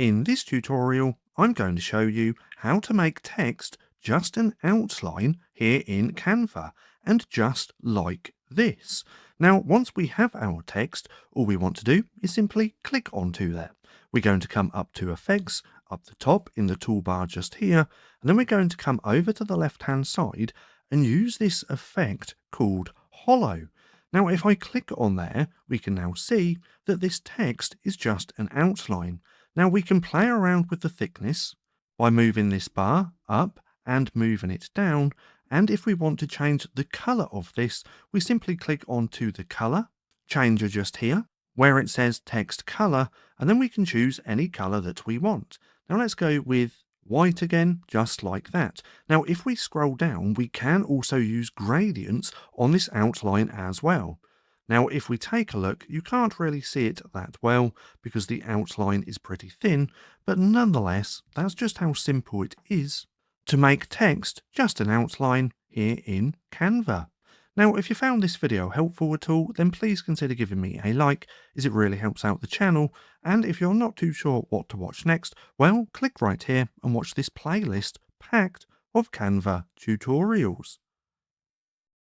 In this tutorial, I'm going to show you how to make text just an outline here in Canva, and just like this. Now, once we have our text, all we want to do is simply click onto that. We're going to come up to Effects, up the top in the toolbar just here, and then we're going to come over to the left-hand side and use this effect called Hollow. Now, if I click on there, we can now see that this text is just an outline. Now we can play around with the thickness by moving this bar up and moving it down, and if we want to change the colour of this, we simply click onto the colour changer just here, where it says text colour, and then we can choose any colour that we want. Now let's go with white again, just like that. Now if we scroll down, we can also use gradients on this outline as well. Now, if we take a look, you can't really see it that well because the outline is pretty thin, but nonetheless, that's just how simple it is to make text just an outline here in Canva. Now, if you found this video helpful at all, then please consider giving me a like, as it really helps out the channel. And if you're not too sure what to watch next, well, click right here and watch this playlist packed of Canva tutorials.